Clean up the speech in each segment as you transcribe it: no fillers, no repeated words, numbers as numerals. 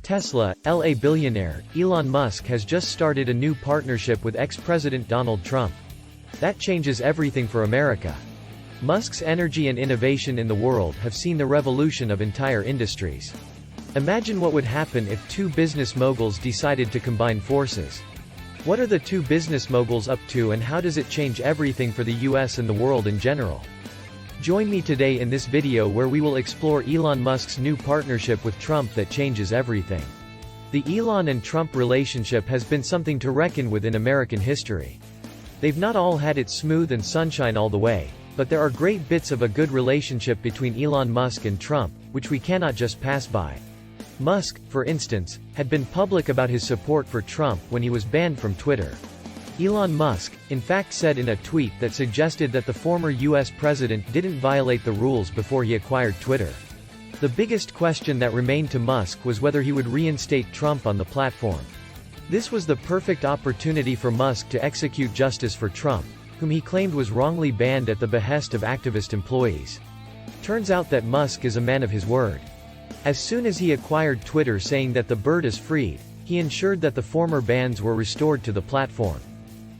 Tesla, LA billionaire, Elon Musk has just started a new partnership with ex-President Donald Trump. That changes everything for America. Musk's energy and innovation in the world have seen the revolution of entire industries. Imagine what would happen if two business moguls decided to combine forces. What are the two business moguls up to, and how does it change everything for the US and the world in general? Join me today in this video where we will explore Elon Musk's new partnership with Trump that changes everything. The Elon and Trump relationship has been something to reckon with in American history. They've not all had it smooth and sunshine all the way, but there are great bits of a good relationship between Elon Musk and Trump, which we cannot just pass by. Musk, for instance, had been public about his support for Trump when he was banned from Twitter. Elon Musk, in fact, said in a tweet that suggested that the former US president didn't violate the rules before he acquired Twitter. The biggest question that remained to Musk was whether he would reinstate Trump on the platform. This was the perfect opportunity for Musk to execute justice for Trump, whom he claimed was wrongly banned at the behest of activist employees. Turns out that Musk is a man of his word. As soon as he acquired Twitter, saying that the bird is freed, he ensured that the former bans were restored to the platform.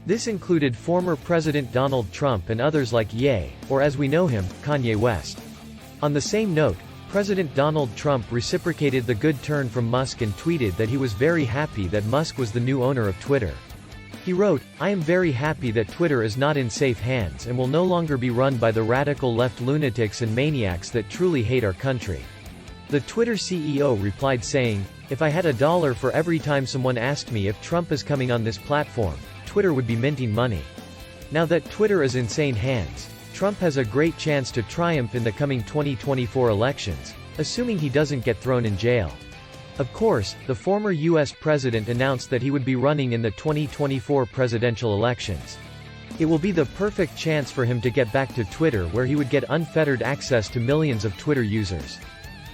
This included former President Donald Trump and others like Ye, or as we know him, Kanye West. On the same note, President Donald Trump reciprocated the good turn from Musk and tweeted that he was very happy that Musk was the new owner of Twitter. He wrote, "I am very happy that Twitter is not in safe hands and will no longer be run by the radical left lunatics and maniacs that truly hate our country." The Twitter CEO replied saying, "If I had $1 for every time someone asked me if Trump is coming on this platform, Twitter would be minting money." Now that Twitter is in sane hands, Trump has a great chance to triumph in the coming 2024 elections, assuming he doesn't get thrown in jail. Of course, the former US president announced that he would be running in the 2024 presidential elections. It will be the perfect chance for him to get back to Twitter, where he would get unfettered access to millions of Twitter users.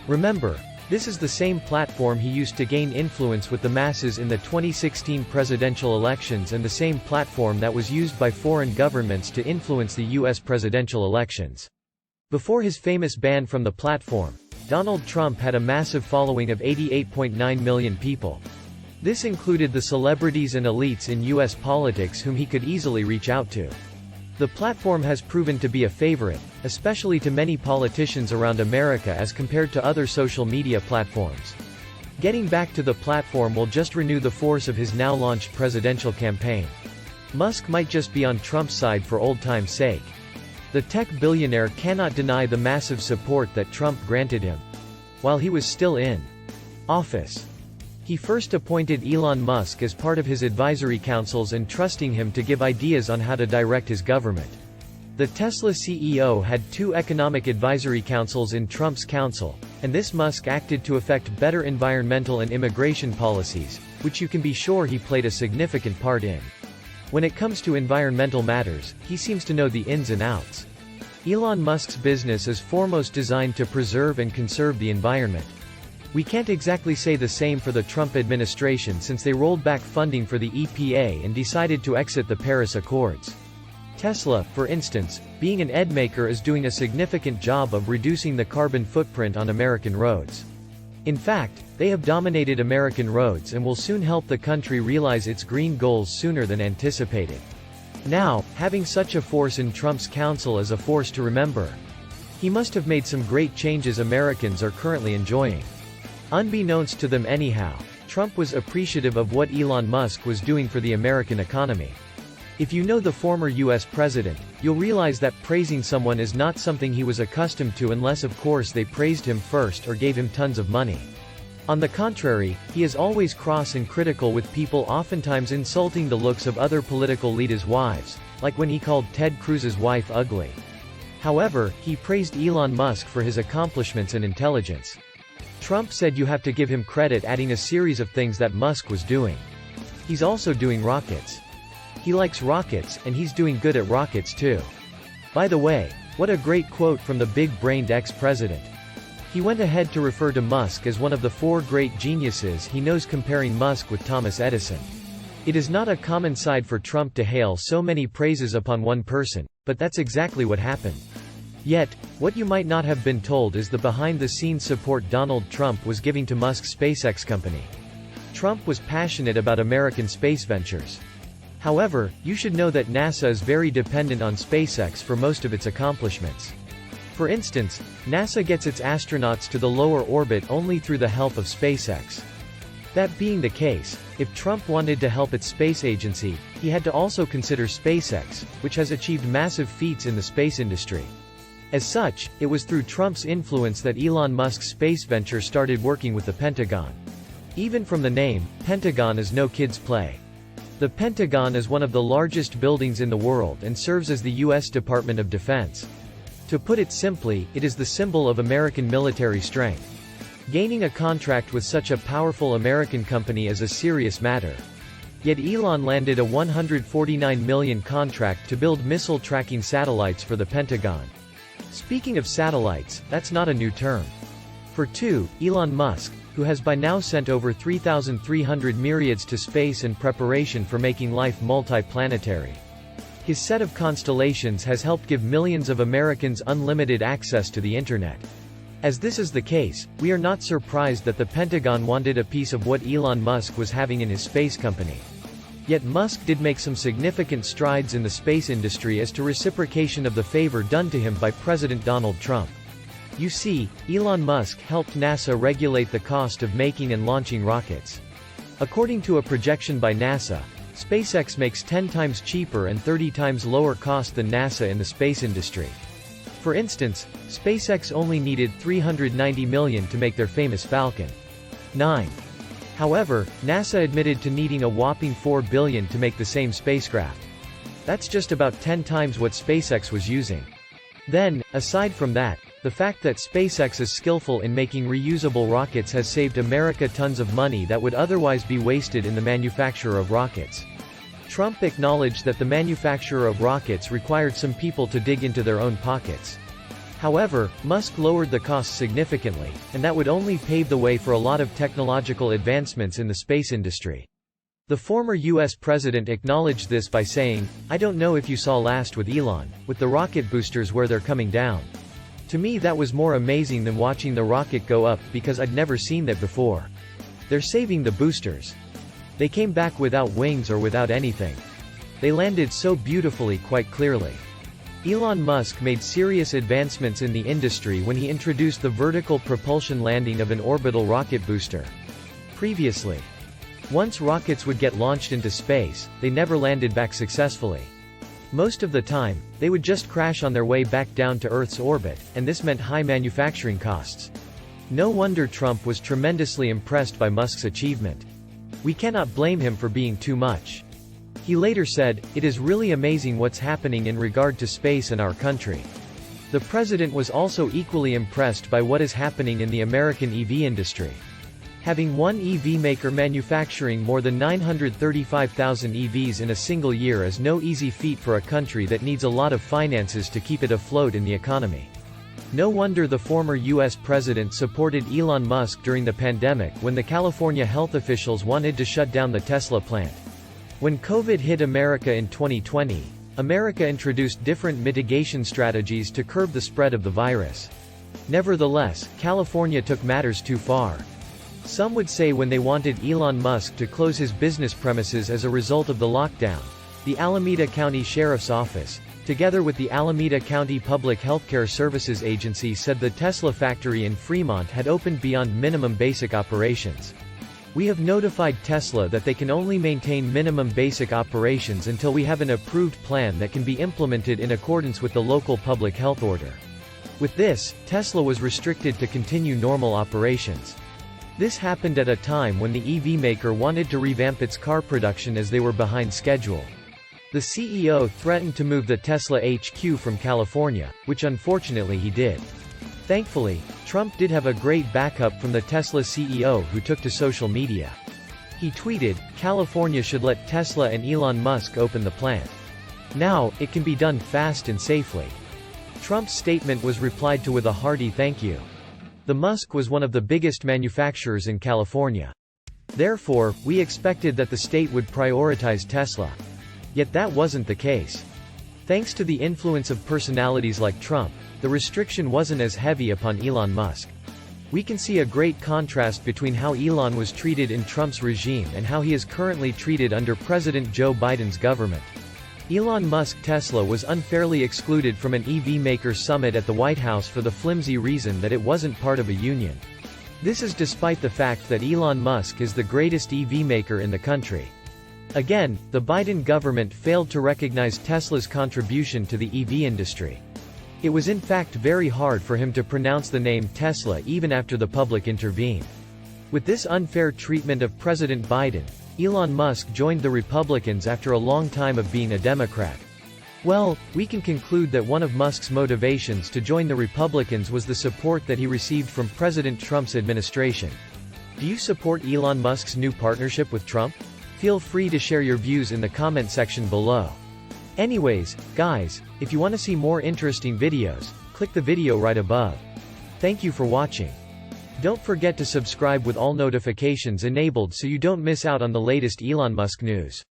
Remember, this is the same platform he used to gain influence with the masses in the 2016 presidential elections, and the same platform that was used by foreign governments to influence the US presidential elections. Before his famous ban from the platform, Donald Trump had a massive following of 88.9 million people. This included the celebrities and elites in US politics whom he could easily reach out to. The platform has proven to be a favorite, especially to many politicians around America as compared to other social media platforms. Getting back to the platform will just renew the force of his now launched presidential campaign. Musk might just be on Trump's side for old time's sake. The tech billionaire cannot deny the massive support that Trump granted him while he was still in office. He first appointed Elon Musk as part of his advisory councils, entrusting him to give ideas on how to direct his government. The Tesla CEO had 2 economic advisory councils in Trump's council, and this Musk acted to effect better environmental and immigration policies, which you can be sure he played a significant part in. When it comes to environmental matters, he seems to know the ins and outs. Elon Musk's business is foremost designed to preserve and conserve the environment. We can't exactly say the same for the Trump administration, since they rolled back funding for the EPA and decided to exit the Paris Accords. Tesla, for instance, being an EV-maker, is doing a significant job of reducing the carbon footprint on American roads. In fact, they have dominated American roads and will soon help the country realize its green goals sooner than anticipated. Now, having such a force in Trump's council is a force to remember. He must have made some great changes Americans are currently enjoying. Unbeknownst to them anyhow, Trump was appreciative of what Elon Musk was doing for the American economy. If you know the former US president, you'll realize that praising someone is not something he was accustomed to, unless of course they praised him first or gave him tons of money. On the contrary, he is always cross and critical with people, oftentimes insulting the looks of other political leaders' wives, like when he called Ted Cruz's wife ugly. However, he praised Elon Musk for his accomplishments and intelligence. Trump said you have to give him credit, adding a series of things that Musk was doing. He's also doing rockets. He likes rockets, and he's doing good at rockets too. By the way, what a great quote from the big-brained ex-president. He went ahead to refer to Musk as one of the 4 great geniuses he knows, comparing Musk with Thomas Edison. It is not a common sight for Trump to hail so many praises upon one person, but that's exactly what happened. Yet, what you might not have been told is the behind-the-scenes support Donald Trump was giving to Musk's SpaceX company. Trump was passionate about American space ventures. However, you should know that NASA is very dependent on SpaceX for most of its accomplishments. For instance, NASA gets its astronauts to the lower orbit only through the help of SpaceX. That being the case, if Trump wanted to help its space agency, he had to also consider SpaceX, which has achieved massive feats in the space industry. As such, it was through Trump's influence that Elon Musk's space venture started working with the Pentagon. Even from the name, Pentagon is no kid's play. The Pentagon is one of the largest buildings in the world and serves as the U.S. Department of Defense. To put it simply, it is the symbol of American military strength. Gaining a contract with such a powerful American company is a serious matter. Yet Elon landed a $149 million contract to build missile tracking satellites for the Pentagon. Speaking of satellites, that's not a new term. For two, Elon Musk, who has by now sent over 3,300 myriads to space in preparation for making life multi-planetary. His set of constellations has helped give millions of Americans unlimited access to the internet. As this is the case, we are not surprised that the Pentagon wanted a piece of what Elon Musk was having in his space company. Yet Musk did make some significant strides in the space industry as to reciprocation of the favor done to him by President Donald Trump. You see, Elon Musk helped NASA regulate the cost of making and launching rockets. According to a projection by NASA, SpaceX makes 10 times cheaper and 30 times lower cost than NASA in the space industry. For instance, SpaceX only needed $390 million to make their famous Falcon 9. However, NASA admitted to needing a whopping $4 billion to make the same spacecraft. That's just about 10 times what SpaceX was using. Then, aside from that, the fact that SpaceX is skillful in making reusable rockets has saved America tons of money that would otherwise be wasted in the manufacture of rockets. Trump acknowledged that the manufacture of rockets required some people to dig into their own pockets. However, Musk lowered the cost significantly, and that would only pave the way for a lot of technological advancements in the space industry. The former US president acknowledged this by saying, "I don't know if you saw last with Elon, with the rocket boosters where they're coming down. To me that was more amazing than watching the rocket go up because I'd never seen that before. They're saving the boosters. They came back without wings or without anything. They landed so beautifully quite clearly." Elon Musk made serious advancements in the industry when he introduced the vertical propulsion landing of an orbital rocket booster. Previously, once rockets would get launched into space, they never landed back successfully. Most of the time, they would just crash on their way back down to Earth's orbit, and this meant high manufacturing costs. No wonder Trump was tremendously impressed by Musk's achievement. We cannot blame him for being too much. He later said, "It is really amazing what's happening in regard to space in our country." The president was also equally impressed by what is happening in the American EV industry. Having one EV maker manufacturing more than 935,000 EVs in a single year is no easy feat for a country that needs a lot of finances to keep it afloat in the economy. No wonder the former U.S. president supported Elon Musk during the pandemic when the California health officials wanted to shut down the Tesla plant. When COVID hit America in 2020, America introduced different mitigation strategies to curb the spread of the virus. Nevertheless, California took matters too far. Some would say when they wanted Elon Musk to close his business premises as a result of the lockdown, the Alameda County Sheriff's Office, together with the Alameda County Public Healthcare Services Agency, said the Tesla factory in Fremont had opened beyond minimum basic operations. "We have notified Tesla that they can only maintain minimum basic operations until we have an approved plan that can be implemented in accordance with the local public health order." With this, Tesla was restricted to continue normal operations. This happened at a time when the EV maker wanted to revamp its car production as they were behind schedule. The CEO threatened to move the Tesla HQ from California, which unfortunately he did. Thankfully, Trump did have a great backup from the Tesla CEO who took to social media. He tweeted, "California should let Tesla and Elon Musk open the plant. Now, it can be done fast and safely." Trump's statement was replied to with a hearty thank you. The Musk was one of the biggest manufacturers in California. Therefore, we expected that the state would prioritize Tesla. Yet that wasn't the case. Thanks to the influence of personalities like Trump, the restriction wasn't as heavy upon Elon Musk. We can see a great contrast between how Elon was treated in Trump's regime and how he is currently treated under President Joe Biden's government. Elon Musk Tesla was unfairly excluded from an EV maker summit at the White House for the flimsy reason that it wasn't part of a union. This is despite the fact that Elon Musk is the greatest EV maker in the country. Again, the Biden government failed to recognize Tesla's contribution to the EV industry. It was in fact very hard for him to pronounce the name Tesla even after the public intervened. With this unfair treatment of President Biden, Elon Musk joined the Republicans after a long time of being a Democrat. Well, we can conclude that one of Musk's motivations to join the Republicans was the support that he received from President Trump's administration. Do you support Elon Musk's new partnership with Trump? Feel free to share your views in the comment section below. Anyways, guys, if you want to see more interesting videos, click the video right above. Thank you for watching. Don't forget to subscribe with all notifications enabled so you don't miss out on the latest Elon Musk news.